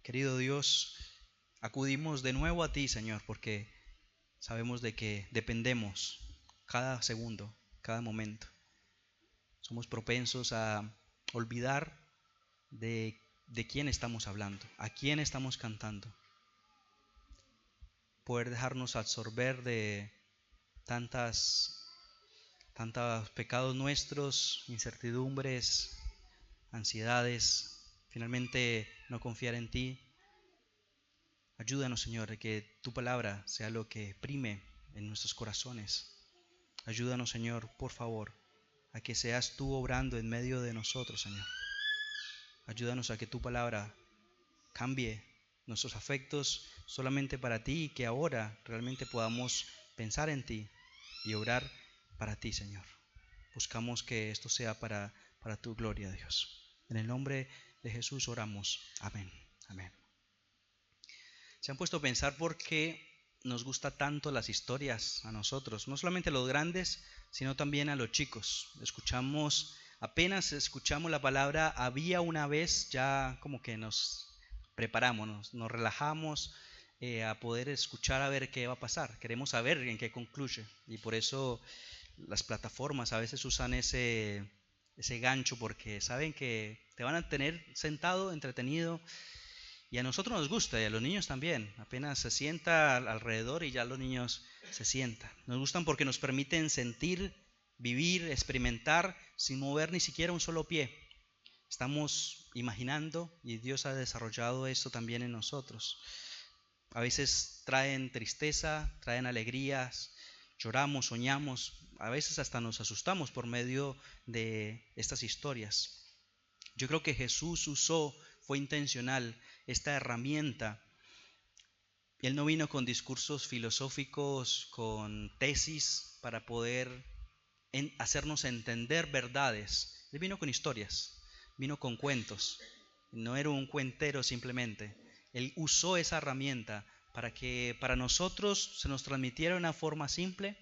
Querido Dios, acudimos de nuevo a ti, Señor, porque sabemos de que dependemos cada segundo, cada momento. Somos propensos a olvidar de quién estamos hablando, a quién estamos cantando. Poder dejarnos absorber de tantos pecados nuestros, incertidumbres, ansiedades, finalmente no confiar en ti. Ayúdanos, Señor, a que tu palabra sea lo que prime en nuestros corazones. Ayúdanos, Señor, por favor, a que seas tú obrando en medio de nosotros, Señor. Ayúdanos a que tu palabra cambie nuestros afectos solamente para ti y que ahora realmente podamos pensar en ti y obrar para ti, Señor. Buscamos que esto sea para tu gloria, Dios. En el nombre de Jesús oramos. Amén. Amén. ¿Se han puesto a pensar por qué nos gusta tanto las historias a nosotros? No solamente a los grandes, sino también a los chicos. Apenas escuchamos la palabra había una vez, ya como que nos preparamos, nos relajamos a poder escuchar a ver qué va a pasar. Queremos saber en qué concluye. Y por eso las plataformas a veces usan ese gancho porque saben que te van a tener sentado, entretenido. Y a nosotros nos gusta, y a los niños también. Apenas se sienta alrededor y ya los niños se sientan. Nos gustan porque nos permiten sentir, vivir, experimentar sin mover ni siquiera un solo pie. Estamos imaginando y Dios ha desarrollado esto también en nosotros. A veces traen tristeza, traen alegrías, lloramos, soñamos, a veces hasta nos asustamos por medio de estas historias. Yo creo que Jesús fue intencional esta herramienta. Él no vino con discursos filosóficos, con tesis para poder hacernos entender verdades. Él vino con historias, vino con cuentos. No era un cuentero simplemente. Él usó esa herramienta para que para nosotros se nos transmitiera de una forma simple,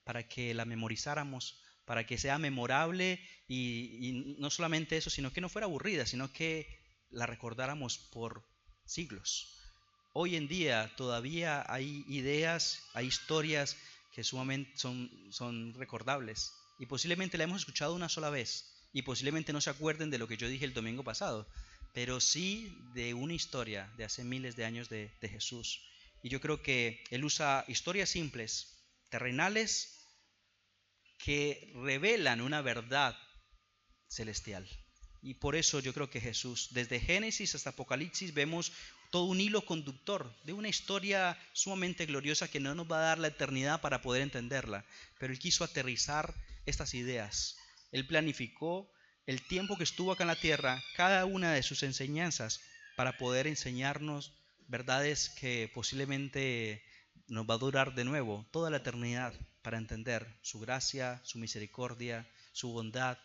para que la memorizáramos, para que sea memorable y no solamente eso, sino que no fuera aburrida, sino que la recordáramos por siglos. Hoy en día todavía hay ideas, hay historias que sumamente son recordables y posiblemente la hemos escuchado una sola vez y posiblemente no se acuerden de lo que yo dije el domingo pasado, pero sí de una historia de hace miles de años de Jesús. Y yo creo que él usa historias simples, terrenales, que revelan una verdad celestial. Y por eso yo creo que Jesús, desde Génesis hasta Apocalipsis, vemos todo un hilo conductor de una historia sumamente gloriosa que no nos va a dar la eternidad para poder entenderla. Pero Él quiso aterrizar estas ideas. Él planificó el tiempo que estuvo acá en la tierra, cada una de sus enseñanzas, para poder enseñarnos verdades que posiblemente nos va a durar de nuevo toda la eternidad para entender su gracia, su misericordia, su bondad.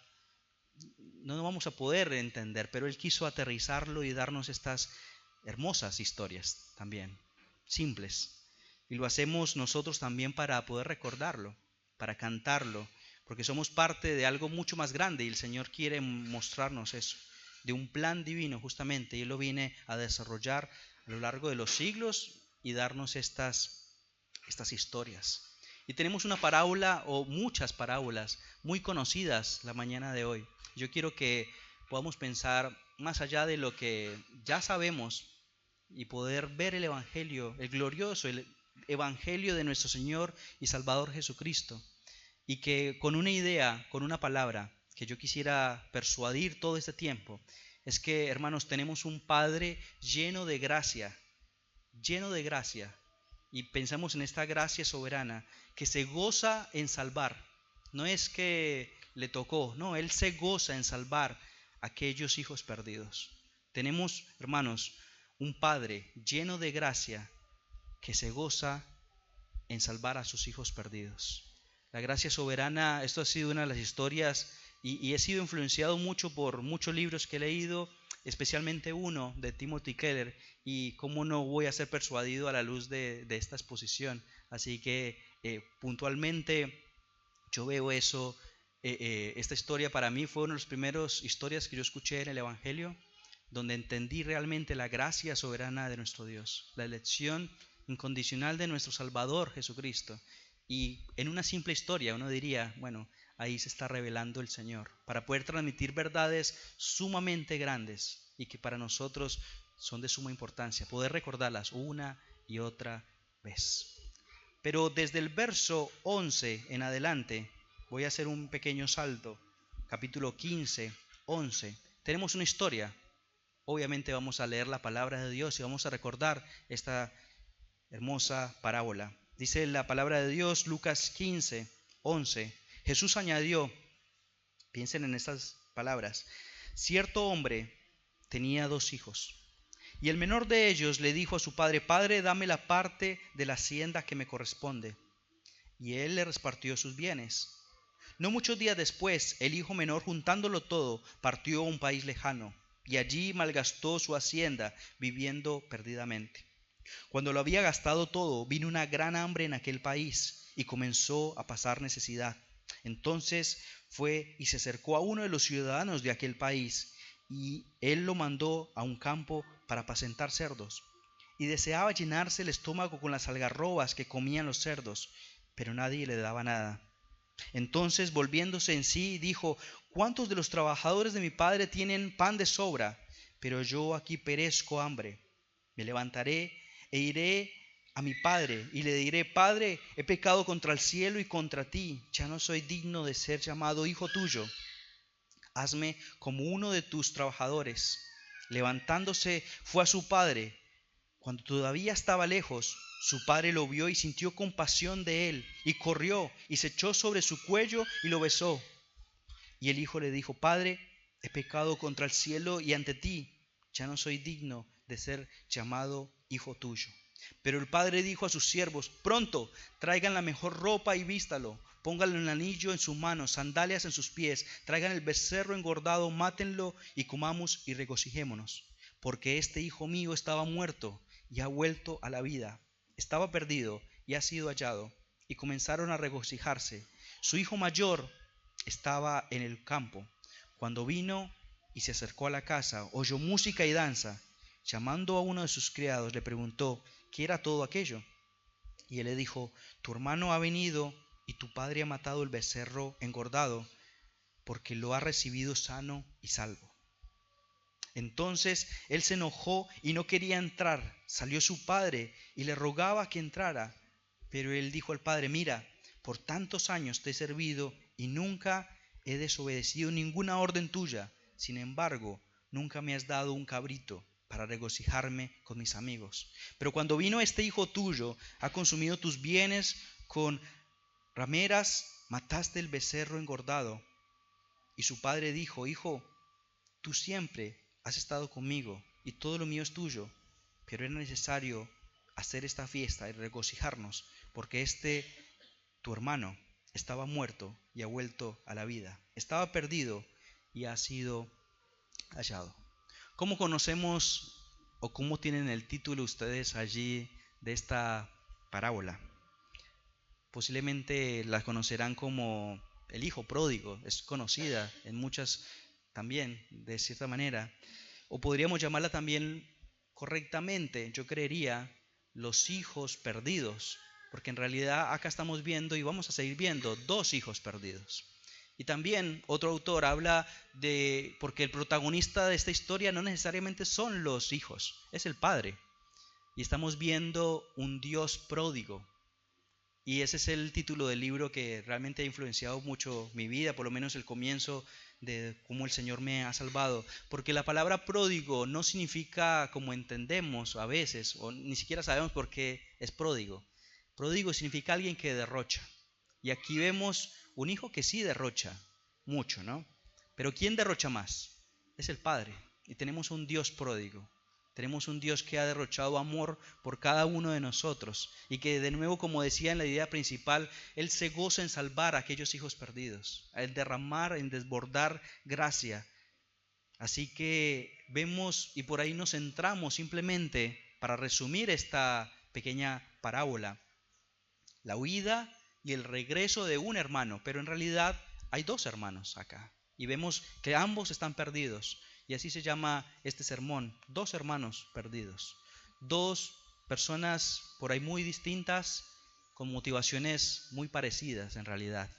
No nos vamos a poder entender, pero Él quiso aterrizarlo y darnos estas hermosas historias también, simples. Y lo hacemos nosotros también para poder recordarlo, para cantarlo, porque somos parte de algo mucho más grande y el Señor quiere mostrarnos eso, de un plan divino justamente, y Él lo viene a desarrollar a lo largo de los siglos y darnos estas historias. Y tenemos una parábola o muchas parábolas muy conocidas la mañana de hoy. Yo quiero que podamos pensar más allá de lo que ya sabemos y poder ver el Evangelio, el glorioso, el Evangelio de nuestro Señor y Salvador Jesucristo. Y que con una idea, con una palabra que yo quisiera persuadir todo este tiempo, es que, hermanos, tenemos un Padre lleno de gracia, y pensamos en esta gracia soberana que se goza en salvar. No es que le tocó, no, Él se goza en salvar a aquellos hijos perdidos. Tenemos, hermanos, un Padre lleno de gracia que se goza en salvar a sus hijos perdidos. La gracia soberana, esto ha sido una de las historias y he sido influenciado mucho por muchos libros que he leído, especialmente uno de Timothy Keller, y cómo no voy a ser persuadido a la luz de esta exposición. Así que puntualmente yo veo eso. Esta historia para mí fue una de las primeras historias que yo escuché en el Evangelio, donde entendí realmente la gracia soberana de nuestro Dios, la elección incondicional de nuestro Salvador Jesucristo. Y en una simple historia uno diría, bueno, ahí se está revelando el Señor, para poder transmitir verdades sumamente grandes y que para nosotros son de suma importancia, poder recordarlas una y otra vez. Pero desde el verso 11 en adelante, voy a hacer un pequeño salto, capítulo 15, 11, tenemos una historia. Obviamente vamos a leer la palabra de Dios y vamos a recordar esta hermosa parábola. Dice la palabra de Dios, Lucas 15, 11. Jesús añadió, piensen en estas palabras, cierto hombre tenía 2 hijos, y el menor de ellos le dijo a su padre, Padre, dame la parte de la hacienda que me corresponde. Y él le repartió sus bienes. No muchos días después, el hijo menor, juntándolo todo, partió a un país lejano, y allí malgastó su hacienda, viviendo perdidamente. Cuando lo había gastado todo, vino una gran hambre en aquel país, y comenzó a pasar necesidad. Entonces fue y se acercó a uno de los ciudadanos de aquel país, y él lo mandó a un campo para apacentar cerdos. Y deseaba llenarse el estómago con las algarrobas que comían los cerdos, pero nadie le daba nada. Entonces, volviéndose en sí, dijo, ¿cuántos de los trabajadores de mi padre tienen pan de sobra? Pero yo aquí perezco hambre. Me levantaré e iré a mi padre y le diré, Padre, he pecado contra el cielo y contra ti, ya no soy digno de ser llamado hijo tuyo. Hazme como uno de tus trabajadores. Levantándose, fue a su padre. Cuando todavía estaba lejos, su padre lo vio y sintió compasión de él, y corrió y se echó sobre su cuello y lo besó. Y el hijo le dijo, Padre, he pecado contra el cielo y ante ti, ya no soy digno de ser llamado hijo tuyo. Pero el padre dijo a sus siervos, pronto, traigan la mejor ropa y vístalo, pónganle un anillo en su mano, sandalias en sus pies, traigan el becerro engordado, mátenlo y comamos y regocijémonos. Porque este hijo mío estaba muerto y ha vuelto a la vida, estaba perdido y ha sido hallado. Y comenzaron a regocijarse. Su hijo mayor estaba en el campo. Cuando vino y se acercó a la casa, oyó música y danza. Llamando a uno de sus criados, le preguntó, ¿qué era todo aquello? Y él le dijo, tu hermano ha venido y tu padre ha matado el becerro engordado, porque lo ha recibido sano y salvo. Entonces él se enojó y no quería entrar. Salió su padre y le rogaba que entrara. Pero él dijo al padre, mira, por tantos años te he servido y nunca he desobedecido ninguna orden tuya. Sin embargo, nunca me has dado un cabrito para regocijarme con mis amigos. Pero cuando vino este hijo tuyo, ha consumido tus bienes con rameras, mataste el becerro engordado. Y su padre dijo, hijo, tú siempre has estado conmigo y todo lo mío es tuyo, pero era necesario hacer esta fiesta y regocijarnos, porque tu hermano, estaba muerto y ha vuelto a la vida, estaba perdido y ha sido hallado. ¿Cómo conocemos o cómo tienen el título ustedes allí de esta parábola? Posiblemente la conocerán como el hijo pródigo, es conocida en muchas también, de cierta manera. O podríamos llamarla también correctamente, yo creería, los hijos perdidos, porque en realidad acá estamos viendo y vamos a seguir viendo 2 hijos perdidos. Y también otro autor habla porque el protagonista de esta historia no necesariamente son los hijos, es el padre. Y estamos viendo un Dios pródigo. Y ese es el título del libro que realmente ha influenciado mucho mi vida, por lo menos el comienzo de cómo el Señor me ha salvado. Porque la palabra pródigo no significa como entendemos a veces, o ni siquiera sabemos por qué es pródigo. Pródigo significa alguien que derrocha. Y aquí vemos un hijo que sí derrocha mucho, ¿no? Pero ¿quién derrocha más? Es el Padre. Y tenemos un Dios pródigo. Tenemos un Dios que ha derrochado amor por cada uno de nosotros y que, de nuevo, como decía en la idea principal, Él se goza en salvar a aquellos hijos perdidos, en derramar, en desbordar gracia. Así que vemos y por ahí nos centramos simplemente para resumir esta pequeña parábola. La huida y el regreso de un hermano, pero en realidad hay 2 hermanos acá y vemos que ambos están perdidos. Y así se llama este sermón, 2 hermanos perdidos. 2 personas por ahí muy distintas, con motivaciones muy parecidas en realidad,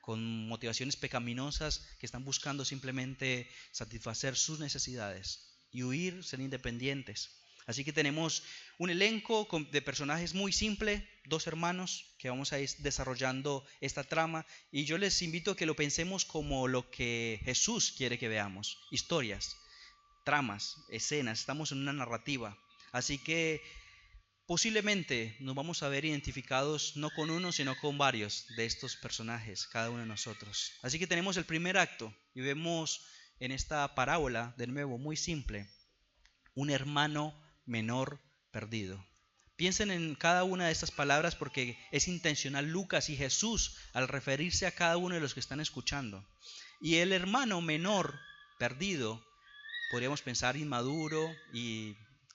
con motivaciones pecaminosas que están buscando simplemente satisfacer sus necesidades y huir, ser independientes. Así que tenemos un elenco de personajes muy simple, 2 hermanos que vamos a ir desarrollando esta trama, y yo les invito a que lo pensemos como lo que Jesús quiere que veamos: historias, tramas, escenas. Estamos en una narrativa, así que posiblemente nos vamos a ver identificados no con uno, sino con varios de estos personajes, cada uno de nosotros. Así que tenemos el primer acto y vemos en esta parábola, de nuevo, muy simple, un hermano menor perdido. Piensen en cada una de estas palabras porque es intencional Lucas y Jesús al referirse a cada uno de los que están escuchando. Y el hermano menor perdido, podríamos pensar inmaduro, y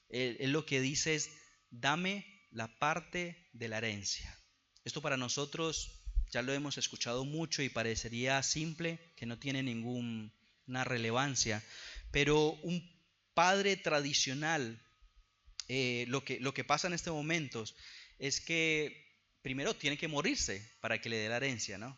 él lo que dice es: dame la parte de la herencia. Esto para nosotros ya lo hemos escuchado mucho y parecería simple, que no tiene ninguna relevancia, pero un padre tradicional, lo que pasa en estos momentos es que primero tiene que morirse para que le dé la herencia, ¿no?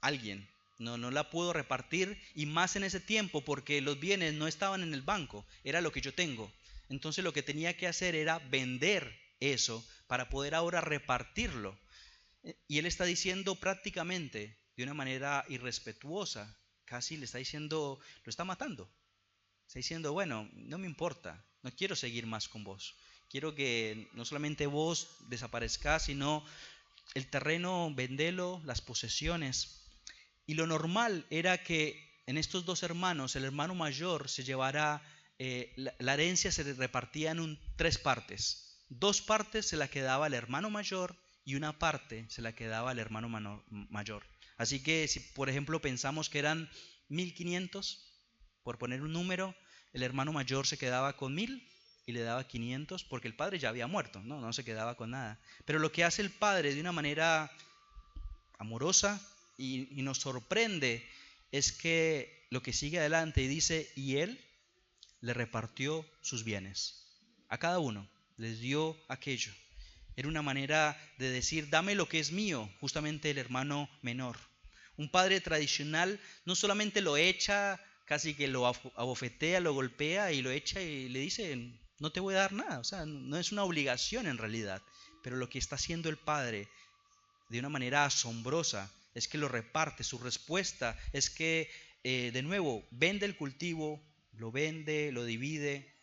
Alguien. No la puedo repartir, y más en ese tiempo porque los bienes no estaban en el banco, era lo que yo tengo. Entonces lo que tenía que hacer era vender eso para poder ahora repartirlo. Y él está diciendo prácticamente de una manera irrespetuosa, casi le está diciendo, lo está matando. Está diciendo: bueno, no me importa, no quiero seguir más con vos. Quiero que no solamente vos desaparezcas, sino el terreno, vendelo, las posesiones. Y lo normal era que en estos 2 hermanos, el hermano mayor se llevara, la herencia se repartía en 3 partes. 2 partes se la quedaba el hermano mayor y una parte se la quedaba el hermano mayor. Así que si por ejemplo pensamos que eran 1500, por poner un número, el hermano mayor se quedaba con 1000 y le daba 500 porque el padre ya había muerto, no se quedaba con nada. Pero lo que hace el padre de una manera amorosa y nos sorprende es que lo que sigue adelante y dice: y él le repartió sus bienes. A cada uno les dio aquello. Era una manera de decir: dame lo que es mío, justamente el hermano menor. Un padre tradicional no solamente lo echa, casi que lo abofetea, lo golpea y lo echa y le dice: no te voy a dar nada. O sea, no es una obligación en realidad. Pero lo que está haciendo el padre de una manera asombrosa es que lo reparte. Su respuesta es que, de nuevo, vende el cultivo, lo vende, lo divide,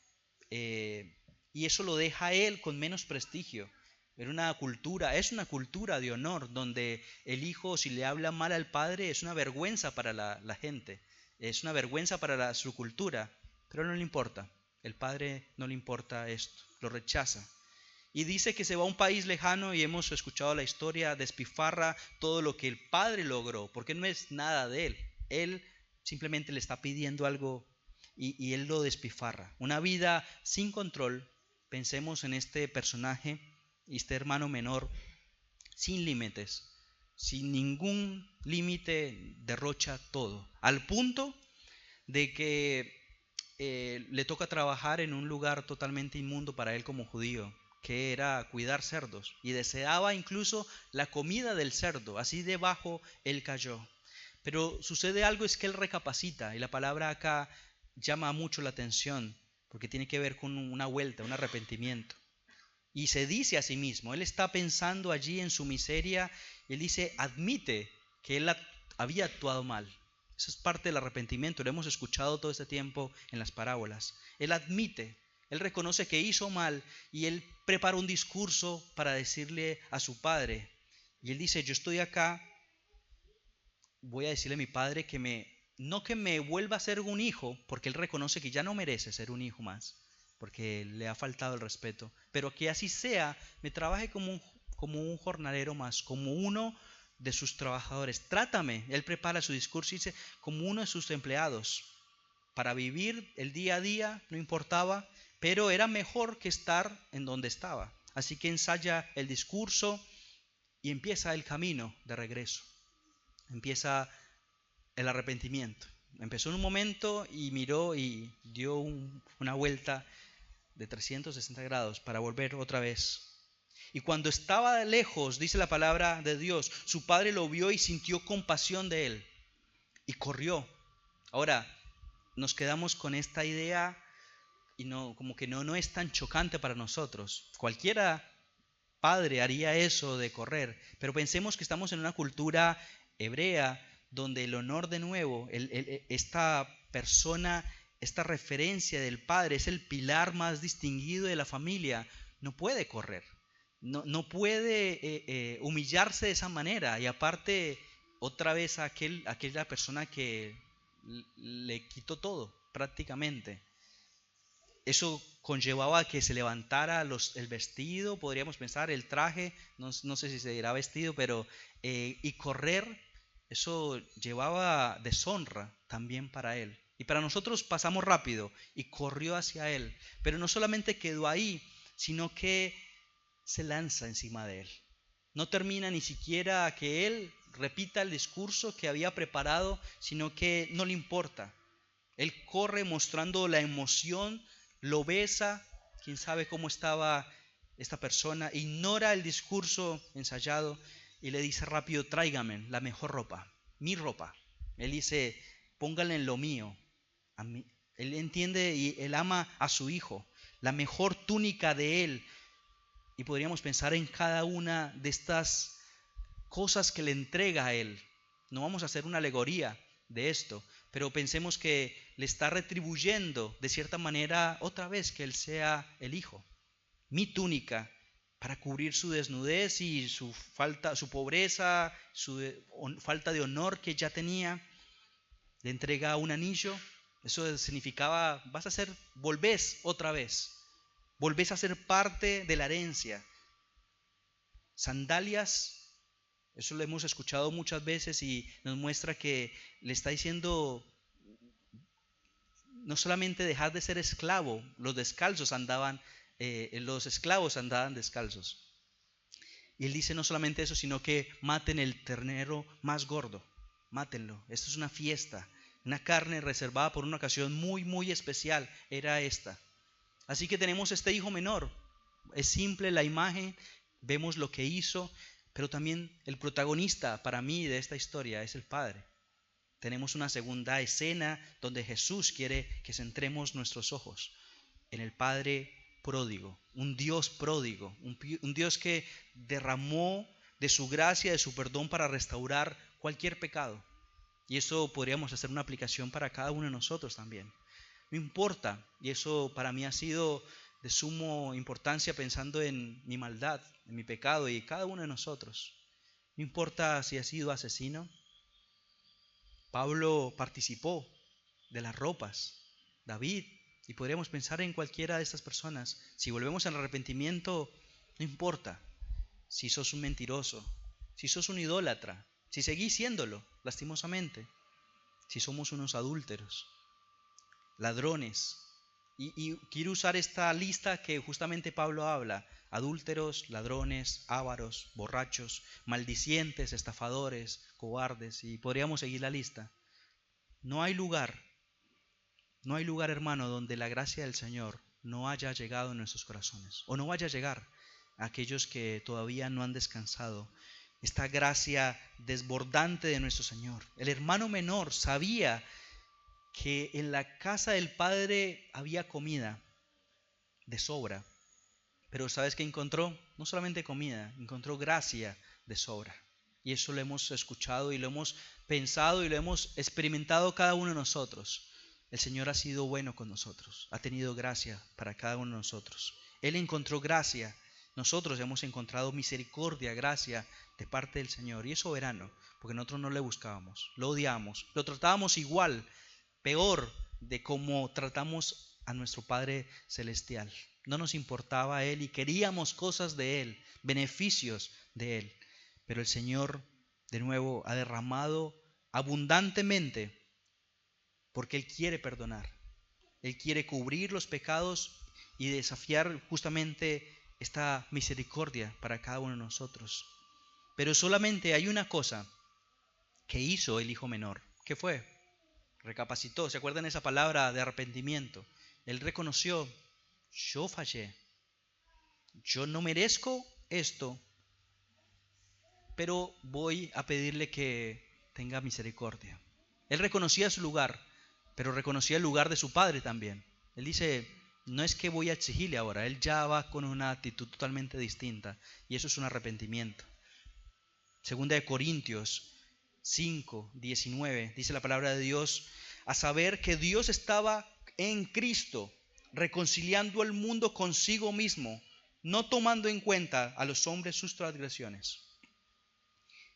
y eso lo deja a él con menos prestigio. Es una cultura de honor, donde el hijo, si le habla mal al padre, es una vergüenza para la gente, es una vergüenza para su cultura, pero no le importa. El padre no le importa esto, lo rechaza. Y dice que se va a un país lejano, y hemos escuchado la historia, despilfarra todo lo que el padre logró, porque no es nada de él. Él simplemente le está pidiendo algo y él lo despilfarra. Una vida sin control. Pensemos en este personaje, este hermano menor, sin límites, sin ningún límite, derrocha todo, al punto de que le toca trabajar en un lugar totalmente inmundo para él como judío, que era cuidar cerdos, y deseaba incluso la comida del cerdo, así de bajo él cayó. Pero sucede algo, es que él recapacita, y la palabra acá llama mucho la atención, porque tiene que ver con una vuelta, un arrepentimiento. Y se dice a sí mismo, él está pensando allí en su miseria, y él dice, admite que él había actuado mal. Eso es parte del arrepentimiento, lo hemos escuchado todo este tiempo en las parábolas. Él admite, él reconoce que hizo mal, y él prepara un discurso para decirle a su padre. Y él dice, yo estoy acá, voy a decirle a mi padre no que me vuelva a ser un hijo, porque él reconoce que ya no merece ser un hijo más, porque le ha faltado el respeto, pero que así sea, me trabaje como un jornalero más, como uno de sus trabajadores. Trátame, él prepara su discurso y dice, como uno de sus empleados. Para vivir el día a día no importaba, pero era mejor que estar en donde estaba. Así que ensaya el discurso y empieza el camino de regreso. Empieza el arrepentimiento. Empezó en un momento y miró y dio una vuelta de 360 grados para volver otra vez. Y cuando estaba lejos, dice la palabra de Dios, su padre lo vio y sintió compasión de él y corrió. Ahora, nos quedamos con esta idea y no, como que no es tan chocante para nosotros. Cualquiera padre haría eso de correr, pero pensemos que estamos en una cultura hebrea donde el honor de nuevo, esta persona, esta referencia del padre es el pilar más distinguido de la familia, no puede correr, no puede humillarse de esa manera y aparte otra vez a aquella persona que le quitó todo prácticamente. Eso conllevaba que se levantara el vestido, podríamos pensar, el traje, no sé si se dirá vestido, pero y correr, eso llevaba deshonra también para él. Y para nosotros pasamos rápido y corrió hacia él, pero no solamente quedó ahí, sino que se lanza encima de él. No termina ni siquiera que él repita el discurso que había preparado, sino que no le importa. Él corre mostrando la emoción, lo besa, quién sabe cómo estaba esta persona, ignora el discurso ensayado y le dice rápido, tráigame la mejor ropa, mi ropa. Él dice, póngale en lo mío. A mí. Él entiende y él ama a su hijo, la mejor túnica de él. Y podríamos pensar en cada una de estas cosas que le entrega a él. No vamos a hacer una alegoría de esto, pero pensemos que le está retribuyendo de cierta manera otra vez que él sea el hijo. Mi túnica para cubrir su desnudez y su falta, su pobreza, su falta de honor que ya tenía. Le entrega un anillo. Eso significaba, volvés otra vez. Volvés a ser parte de la herencia. Sandalias. Eso lo hemos escuchado muchas veces y nos muestra que le está diciendo no solamente dejar de ser esclavo, los esclavos andaban descalzos. Y él dice no solamente eso, sino que maten el ternero más gordo, mátenlo. Esto es una fiesta, una carne reservada por una ocasión muy, muy especial, era esta. Así que tenemos este hijo menor, es simple la imagen, vemos lo que hizo, pero también el protagonista para mí de esta historia es el Padre. Tenemos una segunda escena donde Jesús quiere que centremos nuestros ojos en el Padre pródigo, un Dios pródigo, un Dios que derramó de su gracia, de su perdón para restaurar cualquier pecado. Y eso podríamos hacer una aplicación para cada uno de nosotros también. No importa, y eso para mí ha sido de suma importancia pensando en mi maldad, en mi pecado y cada uno de nosotros. No importa si has sido asesino. Pablo participó de las ropas, David, y podríamos pensar en cualquiera de estas personas. Si volvemos al arrepentimiento, no importa si sos un mentiroso, si sos un idólatra, si seguís siéndolo, lastimosamente, si somos unos adúlteros, ladrones. Y quiero usar esta lista que justamente Pablo habla: adúlteros, ladrones, ávaros, borrachos, maldicientes, estafadores, cobardes, y podríamos seguir la lista. No hay lugar, hermano, donde la gracia del Señor no haya llegado en nuestros corazones, o no vaya a llegar a aquellos que todavía no han descansado. Esta gracia desbordante de nuestro Señor. El hermano menor sabía que en la casa del Padre había comida de sobra, pero ¿sabes qué encontró? No solamente comida, encontró gracia de sobra. Y eso lo hemos escuchado y lo hemos pensado y lo hemos experimentado cada uno de nosotros. El Señor ha sido bueno con nosotros, ha tenido gracia para cada uno de nosotros. Él encontró gracia, nosotros hemos encontrado misericordia, gracia de parte del Señor. Y es soberano, porque nosotros no le buscábamos, lo odiábamos, lo tratábamos igual, peor de cómo tratamos a nuestro Padre Celestial. No nos importaba a Él y queríamos cosas de Él, beneficios de Él. Pero el Señor, de nuevo, ha derramado abundantemente porque Él quiere perdonar. Él quiere cubrir los pecados y desafiar justamente esta misericordia para cada uno de nosotros. Pero solamente hay una cosa que hizo el hijo menor. ¿Qué fue? recapacitó. ¿Se acuerdan esa palabra de arrepentimiento? Él reconoció, yo fallé, yo no merezco esto, pero voy a pedirle que tenga misericordia. Él reconocía su lugar, pero reconocía el lugar de su padre también. Él dice, no es que voy a exigirle ahora, él ya va con una actitud totalmente distinta, y eso es un arrepentimiento. Segunda de Corintios 5:19 dice la palabra de Dios, a saber que Dios estaba en Cristo, reconciliando al mundo consigo mismo, no tomando en cuenta a los hombres sus transgresiones,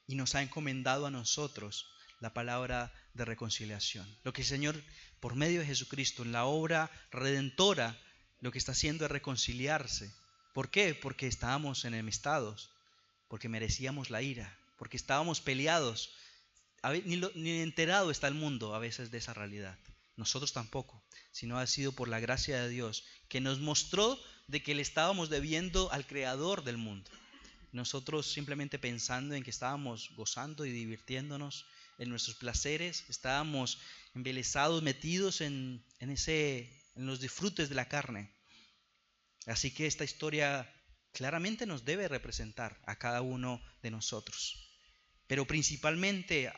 y nos ha encomendado a nosotros la palabra de reconciliación. Lo que el Señor, por medio de Jesucristo, en la obra redentora, lo que está haciendo es reconciliarse. ¿Por qué? Porque estábamos enemistados, porque merecíamos la ira, porque estábamos peleados. Ni enterado está el mundo a veces de esa realidad. Nosotros tampoco, sino ha sido por la gracia de Dios que nos mostró de que le estábamos debiendo al Creador del mundo. Nosotros simplemente pensando en que estábamos gozando y divirtiéndonos en nuestros placeres, estábamos embelesados, metidos en los disfrutes de la carne. Así que esta historia claramente nos debe representar a cada uno de nosotros. Pero principalmente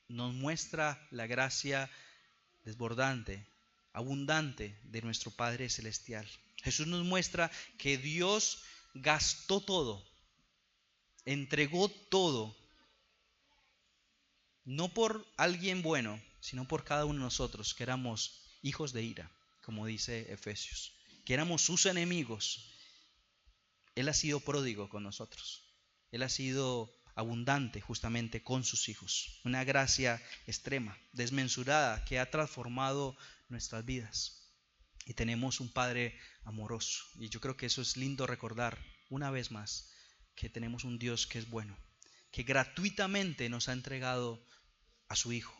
nos muestra la gracia desbordante, abundante de nuestro Padre Celestial. Jesús nos muestra que Dios gastó todo, entregó todo, no por alguien bueno, sino por cada uno de nosotros, que éramos hijos de ira, como dice Efesios, que éramos sus enemigos. Él ha sido pródigo con nosotros. Él ha sido abundante justamente con sus hijos. Una gracia extrema, desmensurada, que ha transformado nuestras vidas. Y tenemos un Padre amoroso. Y yo creo que eso es lindo recordar una vez más, que tenemos un Dios que es bueno, que gratuitamente nos ha entregado a su Hijo.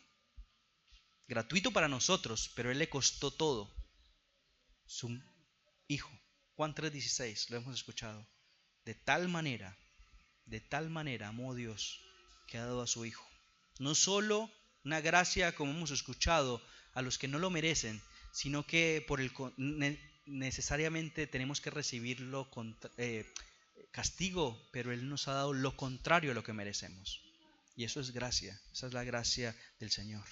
Gratuito para nosotros, pero Él le costó todo. Su Hijo. Juan 3:16, lo hemos escuchado. De tal manera amó Dios que ha dado a su Hijo. No solo una gracia, como hemos escuchado, a los que no lo merecen, sino que necesariamente tenemos que recibirlo castigo, pero Él nos ha dado lo contrario a lo que merecemos. Y eso es gracia, esa es la gracia del Señor.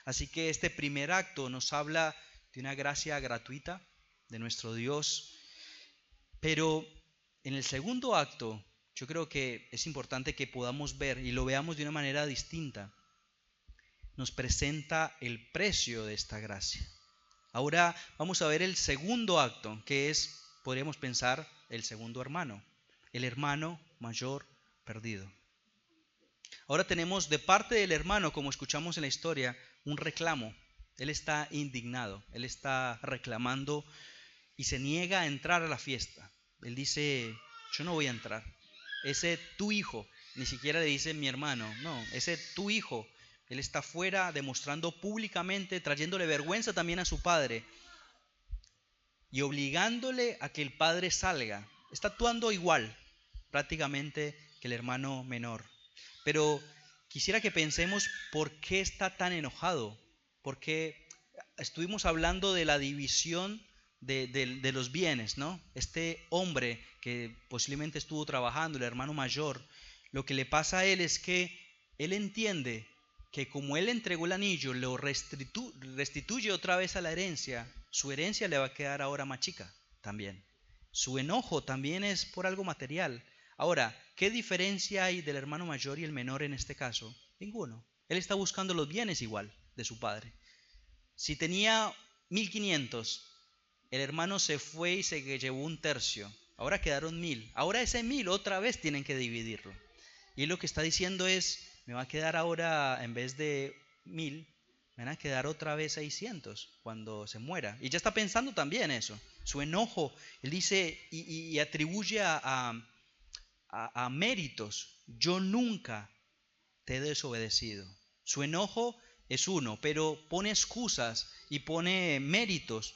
Así que este primer acto nos habla de una gracia gratuita de nuestro Dios, pero en el segundo acto yo creo que es importante que podamos ver y lo veamos de una manera distinta. Nos presenta el precio de esta gracia. Ahora vamos a ver el segundo acto, que es, podríamos pensar, el segundo hermano, el hermano mayor perdido. Ahora tenemos de parte del hermano, como escuchamos en la historia, un reclamo. Él está indignado, él está reclamando y se niega a entrar a la fiesta. Él dice, yo no voy a entrar. Ese tu hijo, ni siquiera le dice mi hermano, no, ese tu hijo, él está fuera demostrando públicamente, trayéndole vergüenza también a su padre y obligándole a que el padre salga. Está actuando igual prácticamente que el hermano menor. Pero quisiera que pensemos por qué está tan enojado, porque estuvimos hablando de la división de los bienes, ¿no? Este hombre que posiblemente estuvo trabajando, el hermano mayor, lo que le pasa a él es que él entiende que como él entregó el anillo, lo restituye otra vez a la herencia, su herencia le va a quedar ahora más chica también. Su enojo también es por algo material. Ahora, ¿qué diferencia hay del hermano mayor y el menor en este caso? Ninguno. Él está buscando los bienes igual de su padre. Si tenía 1.500, el hermano se fue y se llevó un tercio. Ahora quedaron 1.000. Ahora ese 1.000 otra vez tienen que dividirlo. Y lo que está diciendo es, me va a quedar ahora, en vez de 1.000, me van a quedar otra vez 600 cuando se muera. Y ya está pensando también eso. Su enojo, él dice y atribuye a méritos. Yo nunca te he desobedecido. Su enojo es uno, pero pone excusas y pone méritos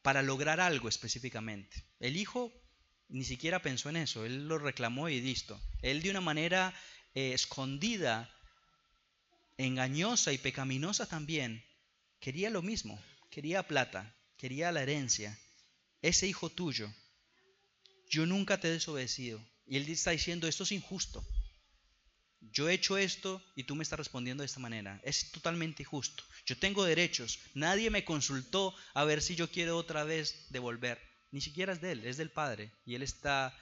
para lograr algo específicamente. El hijo ni siquiera pensó en eso, él lo reclamó y listo. Él de una manera escondida, engañosa y pecaminosa también, quería lo mismo, quería plata, quería la herencia. Ese hijo tuyo, yo nunca te he desobedecido. Y él está diciendo, esto es injusto. Yo he hecho esto y tú me estás respondiendo de esta manera. Es totalmente injusto. Yo tengo derechos. Nadie me consultó a ver si yo quiero otra vez devolver. Ni siquiera es de él, es del Padre. Y él está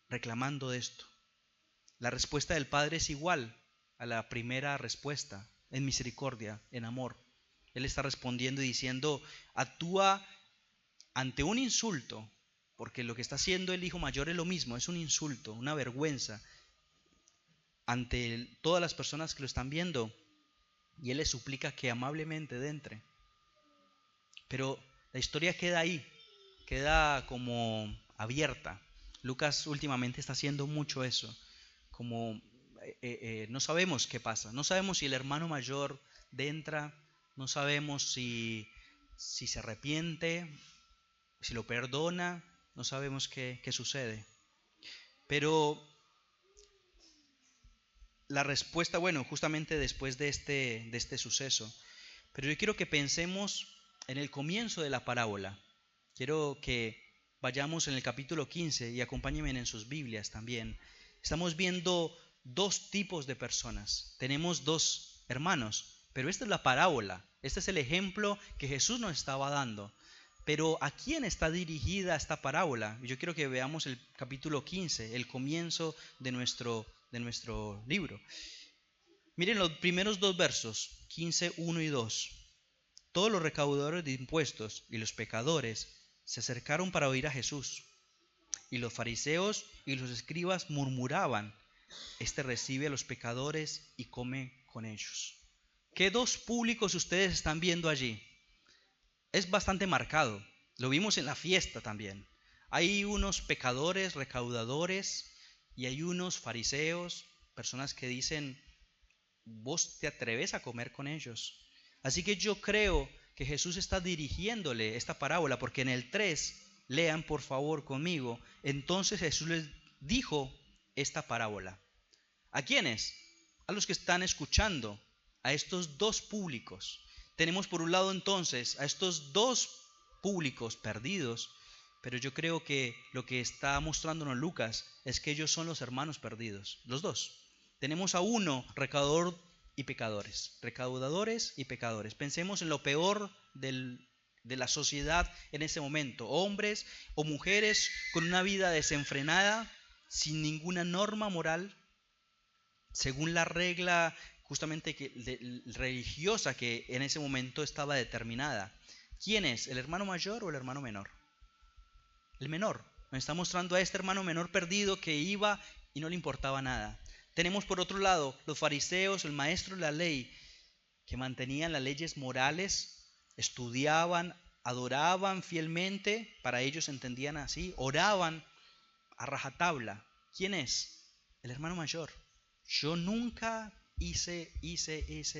reclamando esto. La respuesta del Padre es igual a la primera respuesta, en misericordia, en amor. Él está respondiendo y diciendo, actúa ante un insulto, porque lo que está haciendo el hijo mayor es lo mismo, es un insulto, una vergüenza ante todas las personas que lo están viendo, y él le suplica que amablemente entre. Pero la historia queda ahí, queda como abierta. Lucas últimamente está haciendo mucho eso, como no sabemos qué pasa, no sabemos si el hermano mayor entra, no sabemos si se arrepiente, si lo perdona, no sabemos qué sucede. Pero la respuesta, bueno, justamente después de este suceso, pero yo quiero que pensemos en el comienzo de la parábola. Quiero que vayamos en el capítulo 15 y acompáñenme en sus Biblias también. Estamos viendo dos tipos de personas. Tenemos dos hermanos, pero esta es la parábola. Este es el ejemplo que Jesús nos estaba dando. Pero ¿a quién está dirigida esta parábola? Yo quiero que veamos el capítulo 15, el comienzo de nuestro libro. Miren los primeros dos versos, 15, 1 y 2. Todos los recaudadores de impuestos y los pecadores se acercaron para oír a Jesús. Y los fariseos y los escribas murmuraban, este recibe a los pecadores y come con ellos. ¿Qué dos públicos ustedes están viendo allí? Es bastante marcado. Lo vimos en la fiesta también. Hay unos pecadores, recaudadores, y hay unos fariseos, personas que dicen, vos te atreves a comer con ellos. Así que yo creo que Jesús está dirigiéndole esta parábola, porque en el 3, lean por favor conmigo, entonces Jesús les dijo esta parábola. ¿A quiénes? A los que están escuchando, a estos dos públicos. Tenemos por un lado entonces a estos dos públicos perdidos, pero yo creo que lo que está mostrándonos Lucas es que ellos son los hermanos perdidos, los dos. Tenemos a uno, recaudador y pecadores, recaudadores y pecadores. Pensemos en lo peor de la sociedad en ese momento, hombres o mujeres con una vida desenfrenada, sin ninguna norma moral, según la regla justamente religiosa que en ese momento estaba determinada. ¿Quién es? ¿El hermano mayor o el hermano menor? El menor. Nos está mostrando a este hermano menor perdido que iba y no le importaba nada. Tenemos por otro lado los fariseos, el maestro de la ley, que mantenían las leyes morales, estudiaban, adoraban fielmente, para ellos entendían así, oraban a rajatabla. ¿Quién es? El hermano mayor. Yo nunca hice,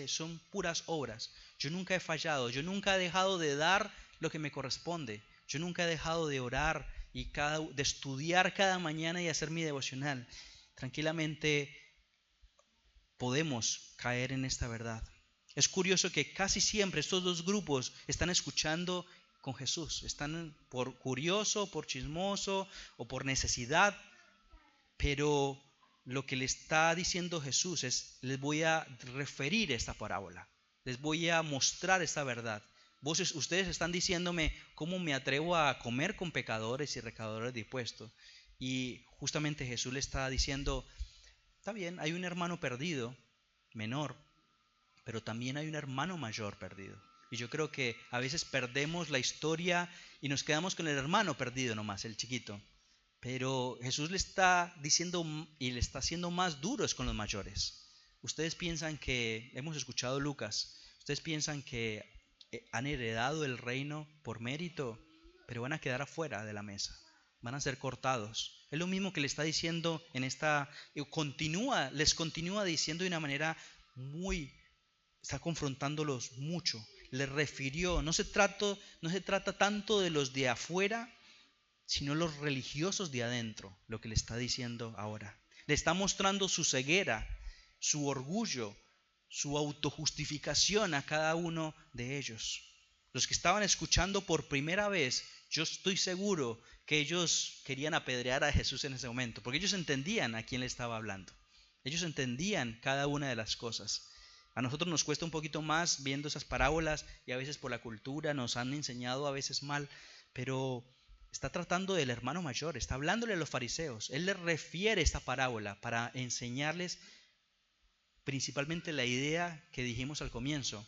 son puras obras. Yo nunca he fallado, yo nunca he dejado de dar lo que me corresponde. Yo nunca he dejado de orar y de estudiar cada mañana y hacer mi devocional. Tranquilamente podemos caer en esta verdad. Es curioso que casi siempre estos dos grupos están escuchando con Jesús. Están por curioso, por chismoso o por necesidad. Pero lo que le está diciendo Jesús es, les voy a referir esta parábola. Les voy a mostrar esta verdad. Ustedes están diciéndome cómo me atrevo a comer con pecadores y recaudadores de impuestos. Y justamente Jesús le está diciendo, está bien, hay un hermano perdido, menor, pero también hay un hermano mayor perdido. Y yo creo que a veces perdemos la historia y nos quedamos con el hermano perdido nomás, el chiquito. Pero Jesús le está diciendo y le está haciendo más duros con los mayores. Ustedes piensan que, hemos escuchado Lucas, ustedes piensan que han heredado el reino por mérito, pero van a quedar afuera de la mesa, van a ser cortados. Es lo mismo que le está diciendo en esta, les continúa diciendo de una manera está confrontándolos mucho. Les refirió, no se trata tanto de los de afuera, sino los religiosos de adentro, lo que le está diciendo ahora. Le está mostrando su ceguera, su orgullo, su autojustificación a cada uno de ellos. Los que estaban escuchando por primera vez, yo estoy seguro que ellos querían apedrear a Jesús en ese momento, porque ellos entendían a quién le estaba hablando. Ellos entendían cada una de las cosas. A nosotros nos cuesta un poquito más viendo esas parábolas y a veces por la cultura nos han enseñado a veces mal, pero está tratando del hermano mayor, está hablándole a los fariseos. Él les refiere esta parábola para enseñarles principalmente la idea que dijimos al comienzo.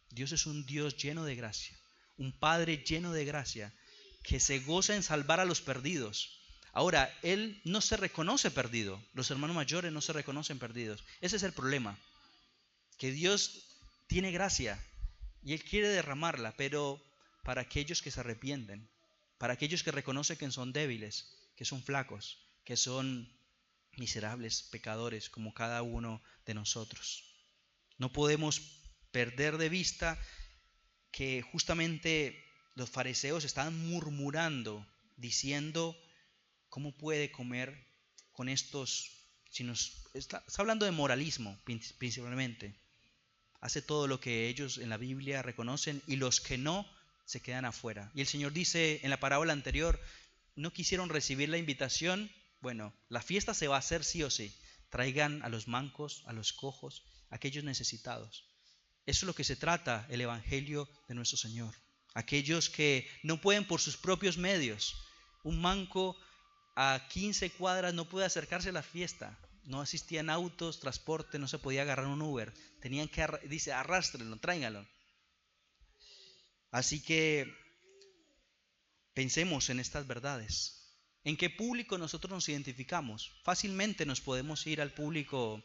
Dios es un Dios lleno de gracia, un Padre lleno de gracia, que se goza en salvar a los perdidos. Ahora, Él no se reconoce perdido, los hermanos mayores no se reconocen perdidos. Ese es el problema, que Dios tiene gracia y Él quiere derramarla, pero para aquellos que se arrepienten, para aquellos que reconocen que son débiles, que son flacos, que son miserables pecadores como cada uno de nosotros. No podemos perder de vista que justamente los fariseos estaban murmurando, diciendo, ¿cómo puede comer con estos? Está hablando de moralismo principalmente. Hace todo lo que ellos en la Biblia reconocen y los que no se quedan afuera. Y el Señor dice en la parábola anterior, no quisieron recibir la invitación. Bueno, la fiesta se va a hacer sí o sí. Traigan a los mancos, a los cojos, a aquellos necesitados. Eso es lo que se trata el Evangelio de nuestro Señor. Aquellos que no pueden por sus propios medios. Un manco a 15 cuadras no puede acercarse a la fiesta. No existían autos, transporte, no se podía agarrar un Uber. Tenían que, dice, arrástrenlo, tráiganlo. Así que pensemos en estas verdades. ¿En qué público nosotros nos identificamos? Fácilmente nos podemos ir al público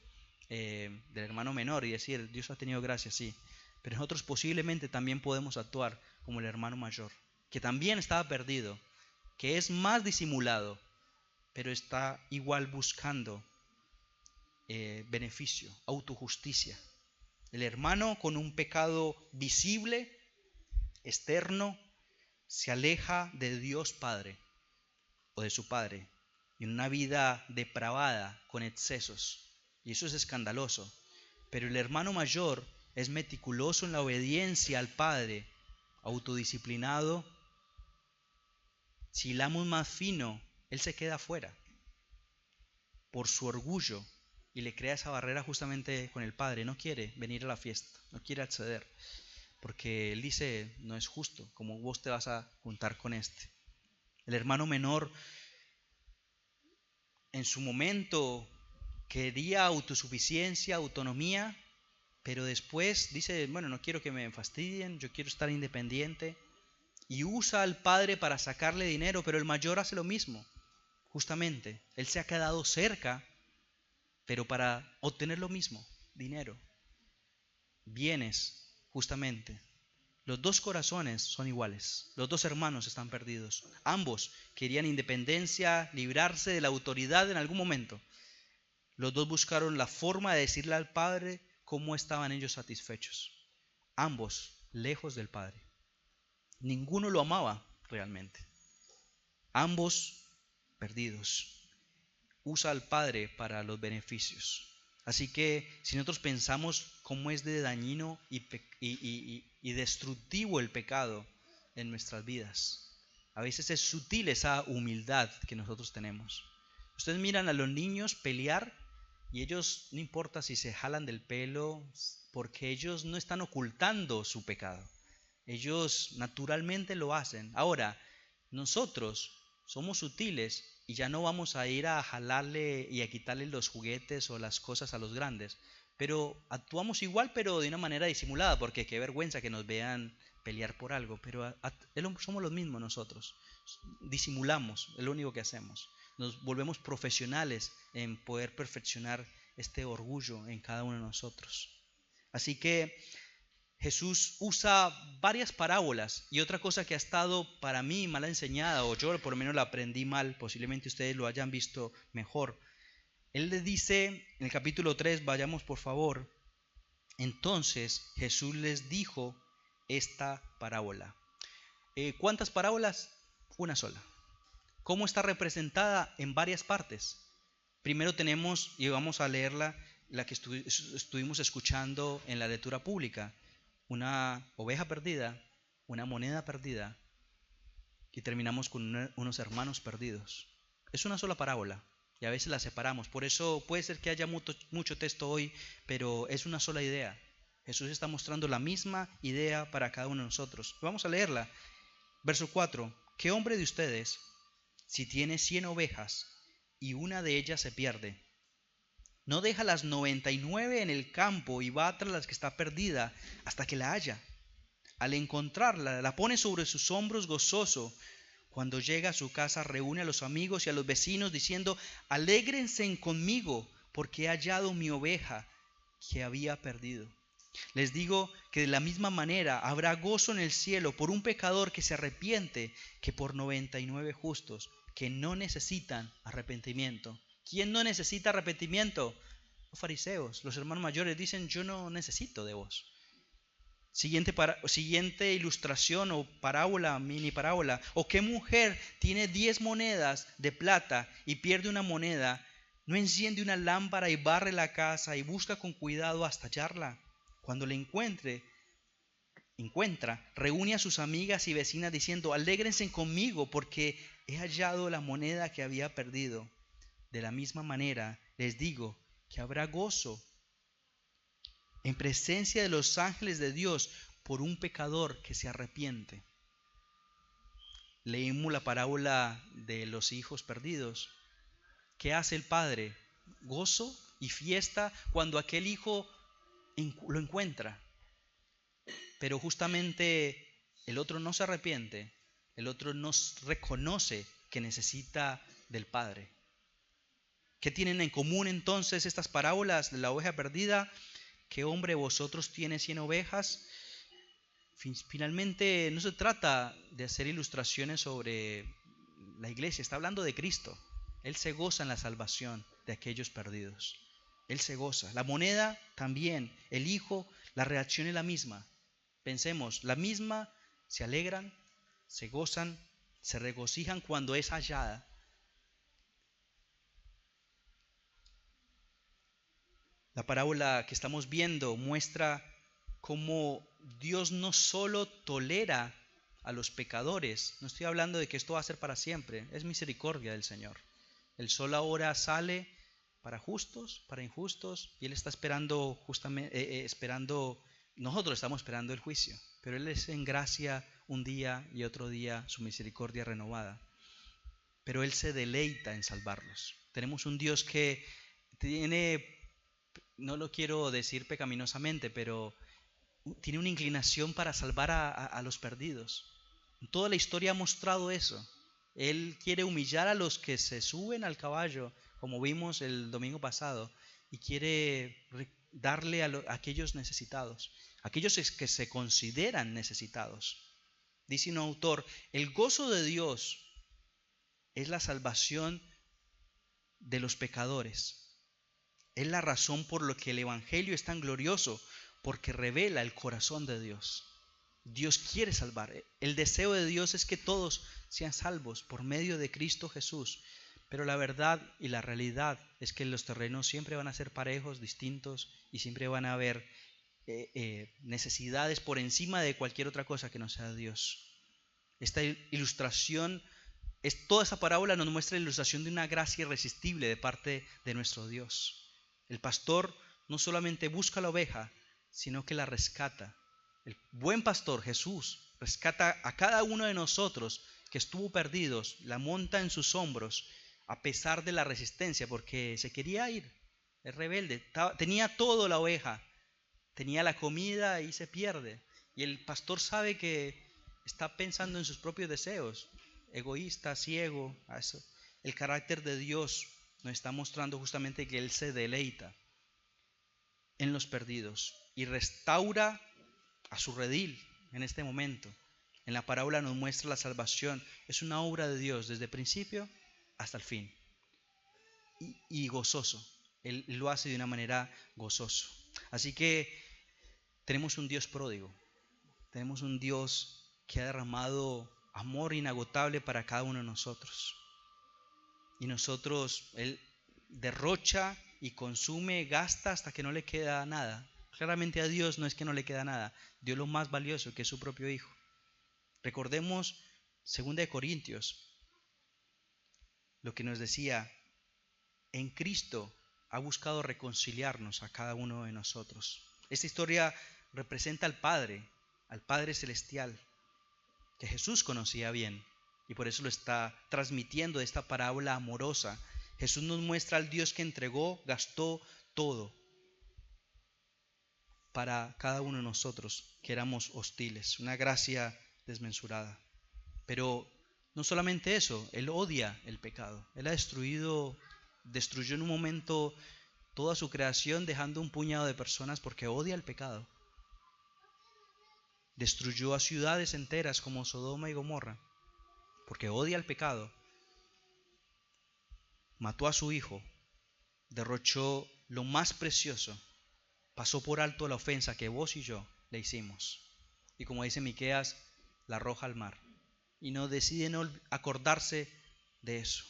del hermano menor y decir, Dios ha tenido gracia, sí. Pero nosotros posiblemente también podemos actuar como el hermano mayor, que también estaba perdido, que es más disimulado, pero está igual buscando beneficio, autojusticia. El hermano con un pecado visible, externo, se aleja de Dios Padre o de su Padre en una vida depravada con excesos, y eso es escandaloso. Pero el hermano mayor es meticuloso en la obediencia al Padre, autodisciplinado. Si hilamos más fino, él se queda afuera por su orgullo y le crea esa barrera justamente con el Padre. No quiere venir a la fiesta, no quiere acceder, porque él dice, no es justo, como vos te vas a juntar con este. El hermano menor en su momento quería autosuficiencia, autonomía, pero después dice, bueno, no quiero que me fastidien, yo quiero estar independiente, y usa al padre para sacarle dinero, pero el mayor hace lo mismo, justamente. Él se ha quedado cerca, pero para obtener lo mismo, dinero, bienes, justamente. Los dos corazones son iguales, los dos hermanos están perdidos. Ambos querían independencia, librarse de la autoridad en algún momento. Los dos buscaron la forma de decirle al Padre cómo estaban ellos satisfechos. Ambos lejos del Padre. Ninguno lo amaba realmente. Ambos perdidos. Usa al Padre para los beneficios. Así que si nosotros pensamos cómo es de dañino y destructivo el pecado en nuestras vidas, a veces es sutil esa humildad que nosotros tenemos. Ustedes miran a los niños pelear y ellos no importa si se jalan del pelo, porque ellos no están ocultando su pecado. Ellos naturalmente lo hacen. Ahora, nosotros somos sutiles y ya no vamos a ir a jalarle y a quitarle los juguetes o las cosas a los grandes, pero actuamos igual, pero de una manera disimulada, porque qué vergüenza que nos vean pelear por algo, pero somos los mismos nosotros. Disimulamos, es lo único que hacemos. Nos volvemos profesionales en poder perfeccionar este orgullo en cada uno de nosotros. Así que Jesús usa varias parábolas, y otra cosa que ha estado para mí mal enseñada, o yo por lo menos la aprendí mal, posiblemente ustedes lo hayan visto mejor. Él le dice en el capítulo 3, vayamos por favor, entonces Jesús les dijo esta parábola. ¿Cuántas parábolas? Una sola. ¿Cómo está representada? En varias partes. Primero tenemos, y vamos a leerla, la que estuvimos escuchando en la lectura pública, una oveja perdida, una moneda perdida y terminamos con unos hermanos perdidos. Es una sola parábola y a veces la separamos. Por eso puede ser que haya mucho texto hoy, pero es una sola idea. Jesús está mostrando la misma idea para cada uno de nosotros. Vamos a leerla. Verso 4. ¿Qué hombre de ustedes, si tiene 100 ovejas y una de ellas se pierde, no deja las 99 en el campo y va tras la que está perdida hasta que la haya? Al encontrarla, la pone sobre sus hombros gozoso. Cuando llega a su casa, reúne a los amigos y a los vecinos diciendo: alégrense conmigo, porque he hallado mi oveja que había perdido. Les digo que de la misma manera habrá gozo en el cielo por un pecador que se arrepiente que por 99 justos que no necesitan arrepentimiento. ¿Quién no necesita arrepentimiento? Los fariseos, los hermanos mayores dicen: yo no necesito de vos. Siguiente ilustración o parábola, mini parábola. ¿O qué mujer tiene 10 monedas de plata y pierde una moneda? ¿No enciende una lámpara y barre la casa y busca con cuidado hasta hallarla? Cuando la encuentra, reúne a sus amigas y vecinas diciendo: alégrense conmigo porque he hallado la moneda que había perdido. De la misma manera les digo que habrá gozo en presencia de los ángeles de Dios por un pecador que se arrepiente. Leímos la parábola de los hijos perdidos. ¿Qué hace el padre? Gozo y fiesta cuando aquel hijo lo encuentra. Pero justamente el otro no se arrepiente, el otro no reconoce que necesita del padre. ¿Qué tienen en común entonces estas parábolas de la oveja perdida? ¿Qué hombre vosotros tiene 100 ovejas? Finalmente no se trata de hacer ilustraciones sobre la iglesia, está hablando de Cristo. Él se goza en la salvación de aquellos perdidos. Él se goza. La moneda también, el hijo, la reacción es la misma. Pensemos, la misma, se alegran, se gozan, se regocijan cuando es hallada. La parábola que estamos viendo muestra cómo Dios no solo tolera a los pecadores, no estoy hablando de que esto va a ser para siempre, es misericordia del Señor. El sol ahora sale para justos, para injustos, y Él está esperando nosotros estamos esperando el juicio, pero Él es en gracia un día y otro día su misericordia renovada. Pero Él se deleita en salvarlos. Tenemos un Dios que tiene, no lo quiero decir pecaminosamente, pero tiene una inclinación para salvar a los perdidos. Toda la historia ha mostrado eso. Él quiere humillar a los que se suben al caballo, como vimos el domingo pasado, y quiere darle a aquellos necesitados, aquellos que se consideran necesitados. Dice un autor: el gozo de Dios es la salvación de los pecadores. Es la razón por la que el Evangelio es tan glorioso, porque revela el corazón de Dios. Dios quiere salvar. El deseo de Dios es que todos sean salvos por medio de Cristo Jesús. Pero la verdad y la realidad es que los terrenos siempre van a ser parejos, distintos, y siempre van a haber necesidades por encima de cualquier otra cosa que no sea Dios. Esta ilustración, toda esa parábola nos muestra la ilustración de una gracia irresistible de parte de nuestro Dios. El pastor no solamente busca la oveja, sino que la rescata. El buen pastor, Jesús, rescata a cada uno de nosotros que estuvo perdidos, la monta en sus hombros a pesar de la resistencia, porque se quería ir, es rebelde, tenía todo la oveja, tenía la comida y se pierde. Y el pastor sabe que está pensando en sus propios deseos, egoísta, ciego. El carácter de Dios nos está mostrando justamente que Él se deleita en los perdidos y restaura a su redil en este momento. En la parábola nos muestra la salvación. Es una obra de Dios desde el principio hasta el fin. Y gozoso. Él lo hace de una manera gozoso. Así que tenemos un Dios pródigo. Tenemos un Dios que ha derramado amor inagotable para cada uno de nosotros. Y nosotros, Él derrocha y consume, gasta hasta que no le queda nada. Claramente a Dios no es que no le queda nada. Dio lo más valioso, que es su propio Hijo. Recordemos 2 Corintios, lo que nos decía, en Cristo ha buscado reconciliarnos a cada uno de nosotros. Esta historia representa al Padre Celestial, que Jesús conocía bien y por eso lo está transmitiendo de esta parábola amorosa. Jesús nos muestra al Dios que entregó, gastó todo para cada uno de nosotros que éramos hostiles, una gracia desmesurada. Pero no solamente eso, Él odia el pecado. Él destruyó en un momento toda su creación dejando un puñado de personas porque odia el pecado. Destruyó a ciudades enteras como Sodoma y Gomorra porque odia el pecado. Mató a su hijo, derrochó lo más precioso, pasó por alto la ofensa que vos y yo le hicimos. Y como dice Miqueas, la arroja al mar. Y no decide no acordarse de eso.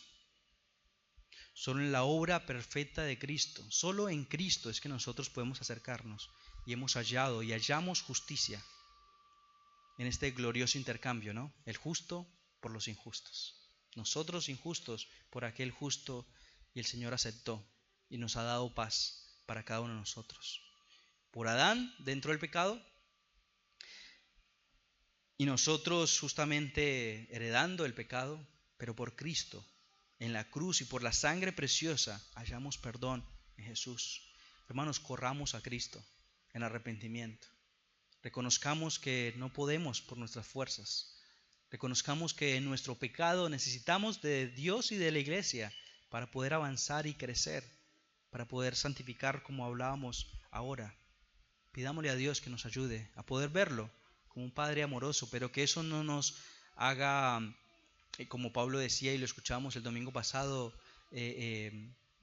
Solo en la obra perfecta de Cristo, solo en Cristo es que nosotros podemos acercarnos y hemos hallado y hallamos justicia en este glorioso intercambio, ¿no? El justo por los injustos. Nosotros injustos por aquel justo, y el Señor aceptó y nos ha dado paz para cada uno de nosotros. Por Adán dentro del pecado y nosotros justamente heredando el pecado, pero por Cristo en la cruz y por la sangre preciosa hallamos perdón en Jesús. Hermanos, corramos a Cristo en arrepentimiento. Reconozcamos que no podemos por nuestras fuerzas. Reconozcamos que en nuestro pecado necesitamos de Dios y de la iglesia para poder avanzar y crecer, para poder santificar como hablábamos ahora. Pidámosle a Dios que nos ayude a poder verlo como un Padre amoroso, pero que eso no nos haga, como Pablo decía y lo escuchábamos el domingo pasado,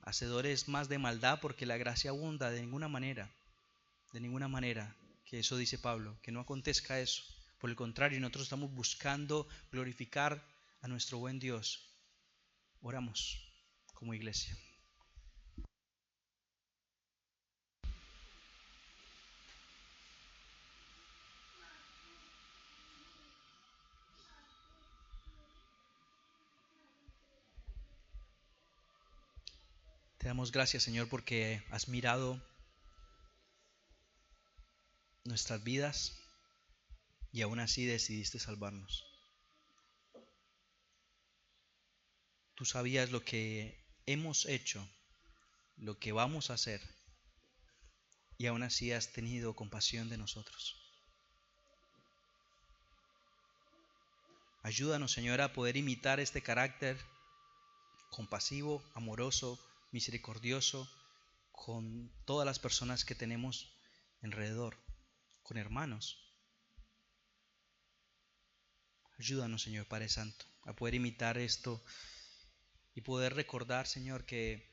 hacedores más de maldad porque la gracia abunda de ninguna manera, que eso dice Pablo, que no acontezca eso. Por el contrario, nosotros estamos buscando glorificar a nuestro buen Dios. Oramos como iglesia. Te damos gracias, Señor, porque has mirado nuestras vidas y aún así decidiste salvarnos. Tú sabías lo que hemos hecho, lo que vamos a hacer, y aún así has tenido compasión de nosotros. Ayúdanos, Señor, a poder imitar este carácter compasivo, amoroso, misericordioso con todas las personas que tenemos alrededor, con hermanos. Ayúdanos, Señor Padre Santo, a poder imitar esto y poder recordar, Señor, que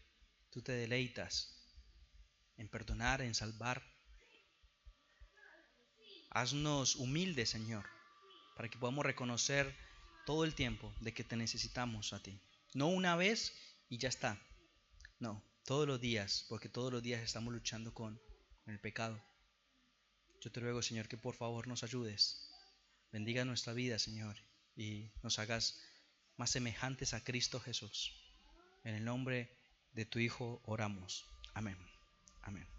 tú te deleitas en perdonar, en salvar. Haznos humildes, Señor, para que podamos reconocer todo el tiempo de que te necesitamos a ti. No una vez y ya está. No, todos los días, porque todos los días estamos luchando con el pecado. Yo te ruego, Señor, que por favor nos ayudes. Bendiga nuestra vida, Señor, y nos hagas más semejantes a Cristo Jesús. En el nombre de tu Hijo oramos. Amén. Amén.